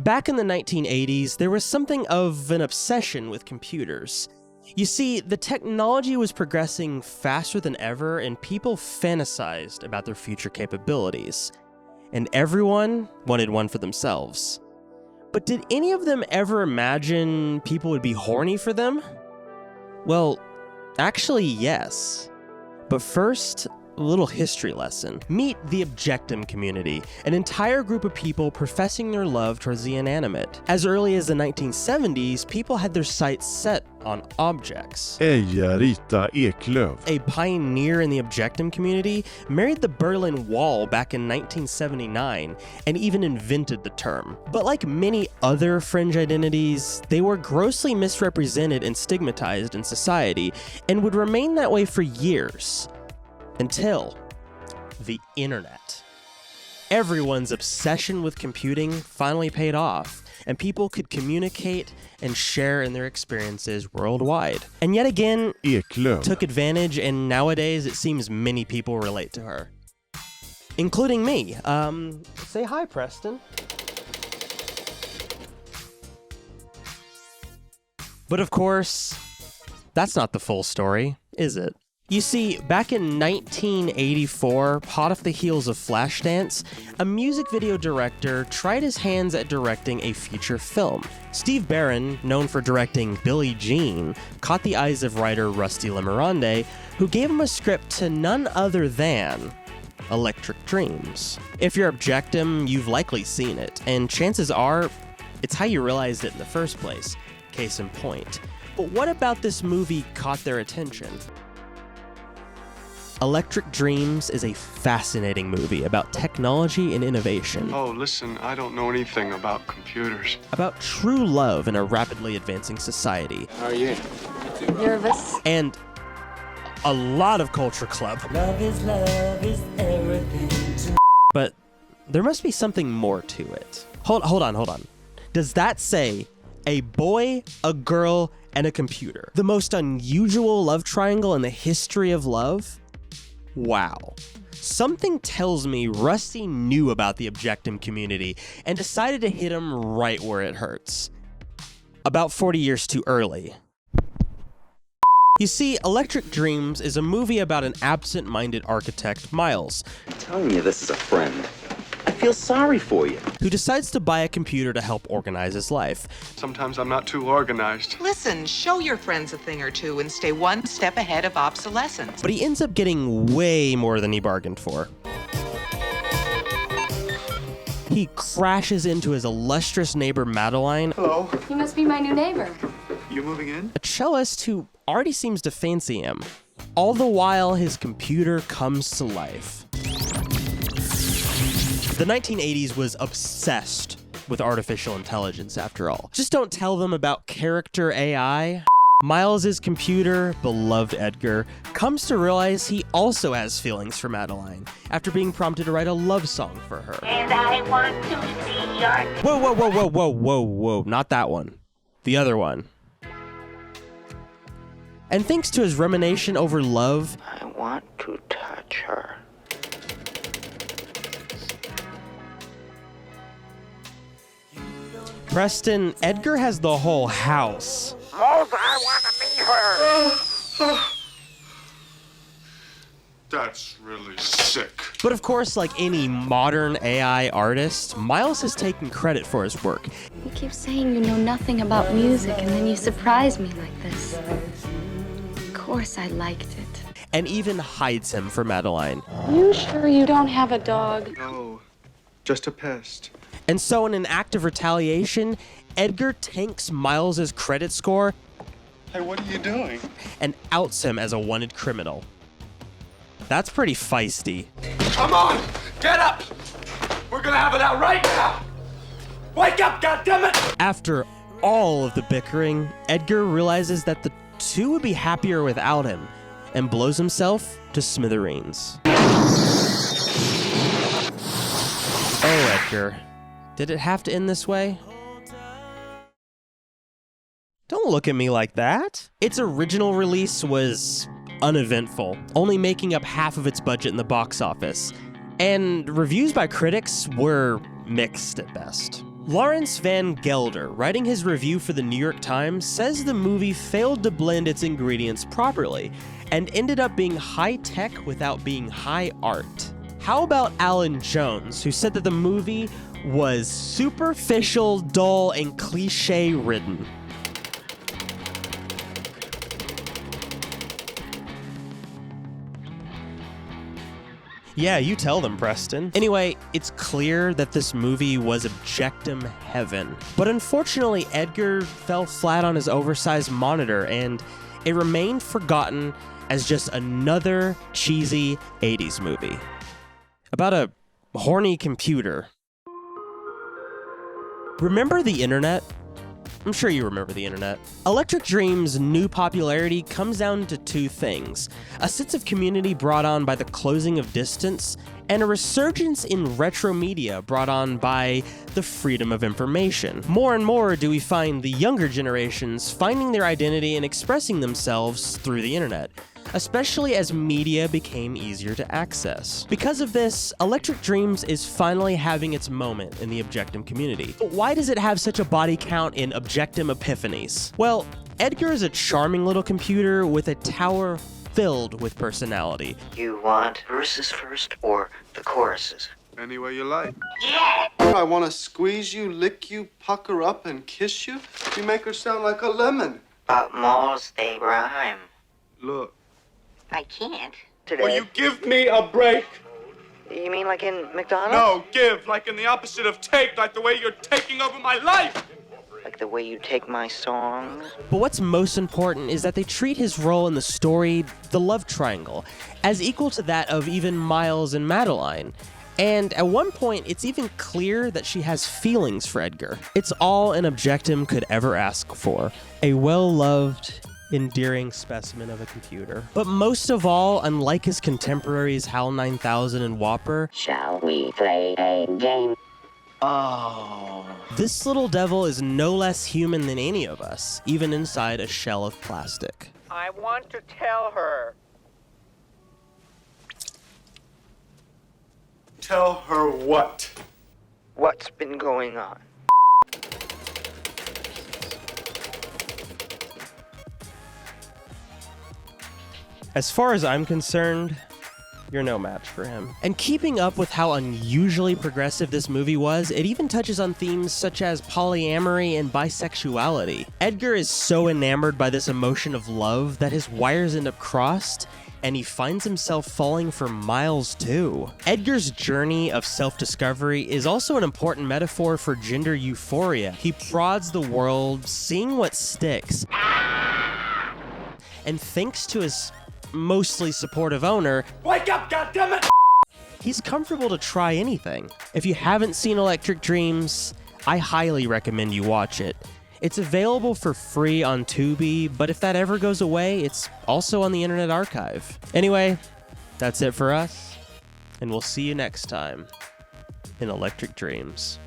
Back in the 1980s, there was something of an obsession with computers. You see, the technology was progressing faster than ever, and people fantasized about their future capabilities. And everyone wanted one for themselves. But did any of them ever imagine people would be horny for them? Well, actually, yes. But first, a little history lesson. Meet the objectum community, an entire group of people professing their love towards the inanimate. As early as the 1970s, people had their sights set on objects. Rita Eklöf, a pioneer in the objectum community, married the Berlin Wall back in 1979 and even invented the term. But like many other fringe identities, they were grossly misrepresented and stigmatized in society and would remain that way for years. Until the internet. Everyone's obsession with computing finally paid off, and people could communicate and share in their experiences worldwide. And yet again, Eklöf took advantage, and nowadays it seems many people relate to her. Including me. Say hi, Preston. But of course, that's not the full story, is it? You see, back in 1984, hot off the heels of Flashdance, a music video director tried his hands at directing a feature film. Steve Barron, known for directing Billie Jean, caught the eyes of writer Rusty Limerande, who gave him a script to none other than Electric Dreams. If you're objectum, you've likely seen it, and chances are, it's how you realized it in the first place. Case in point. But what about this movie caught their attention? Electric Dreams is a fascinating movie about technology and innovation. Oh, listen, I don't know anything about computers. About true love in a rapidly advancing society. How are you? Nervous. And a lot of culture club. Love is everything to me. But there must be something more to it. Hold on. Does that say a boy, a girl, and a computer? The most unusual love triangle in the history of love? Wow. Something tells me Rusty knew about the objectum community and decided to hit him right where it hurts. About 40 years too early. You see, Electric Dreams is a movie about an absent-minded architect, Miles, I'm telling you, this is a friend. I feel sorry for you. who decides to buy a computer to help organize his life. Sometimes I'm not too organized. Listen, show your friends a thing or two and stay one step ahead of obsolescence. But he ends up getting way more than he bargained for. He crashes into his illustrious neighbor Madeline, Hello. You must be my new neighbor. You moving in? a cellist who already seems to fancy him. All the while, his computer comes to life. The 1980s was obsessed with artificial intelligence, after all. Just don't tell them about character AI. Miles' computer, beloved Edgar, comes to realize he also has feelings for Madeline after being prompted to write a love song for her. And I want to see your... Whoa, not that one. The other one. And thanks to his rumination over love, I want to touch her. Preston, Edgar has the whole house. I want to meet her. That's really sick. But of course, like any modern AI artist, Miles has taken credit for his work. You keep saying you know nothing about music, and then you surprise me like this. Of course I liked it. And even hides him for Madeline. You sure you don't have a dog? No, just a pest. And so in an act of retaliation, Edgar tanks Miles' credit score Hey, what are you doing? and outs him as a wanted criminal. That's pretty feisty. Come on! Get up! We're gonna have it out right now! Wake up, goddammit! After all of the bickering, Edgar realizes that the two would be happier without him and blows himself to smithereens. Oh, Edgar. Did it have to end this way? Don't look at me like that. Its original release was uneventful, only making up half of its budget in the box office. And reviews by critics were mixed at best. Lawrence Van Gelder, writing his review for the New York Times, says the movie failed to blend its ingredients properly and ended up being high-tech without being high art. How about Alan Jones, who said that the movie was superficial, dull, and cliche-ridden? Yeah, you tell them, Preston. Anyway, it's clear that this movie was objectum heaven. But unfortunately, Edgar fell flat on his oversized monitor, and it remained forgotten as just another cheesy 80s movie. About a horny computer. Remember the internet? I'm sure you remember the internet. Electric Dream's new popularity comes down to two things: a sense of community brought on by the closing of distance, and a resurgence in retro media brought on by the freedom of information. More and more do we find the younger generations finding their identity and expressing themselves through the internet, especially as media became easier to access. Because of this, Electric Dreams is finally having its moment in the objectum community. But why does it have such a body count in objectum epiphanies? Well, Edgar is a charming little computer with a tower filled with personality. You want verses first or the choruses? Any way you like. Yeah! I want to squeeze you, lick you, pucker up, and kiss you. You make her sound like a lemon. But most they rhyme. Look. I can't. Today. Will you give me a break? You mean like in McDonald's? No, give, like in the opposite of take, like the way you're taking over my life. Like the way you take my songs? But what's most important is that they treat his role in the story, the love triangle, as equal to that of even Miles and Madeline. And at one point, it's even clear that she has feelings for Edgar. It's all an objectum could ever ask for: a well-loved, endearing specimen of a computer. But most of all, unlike his contemporaries HAL 9000 and Whopper, Shall we play a game? Oh. this little devil is no less human than any of us, even inside a shell of plastic. I want to tell her. Tell her what? What's been going on? As far as I'm concerned, you're no match for him. And keeping up with how unusually progressive this movie was, it even touches on themes such as polyamory and bisexuality. Edgar is so enamored by this emotion of love that his wires end up crossed, and he finds himself falling for Miles too. Edgar's journey of self-discovery is also an important metaphor for gender euphoria. He prods the world, seeing what sticks. And thanks to his mostly supportive owner, Wake up, goddammit! he's comfortable to try anything. If you haven't seen Electric Dreams, I highly recommend you watch it. It's available for free on Tubi, but if that ever goes away, it's also on the Internet Archive. Anyway, that's it for us, and we'll see you next time in Electric Dreams.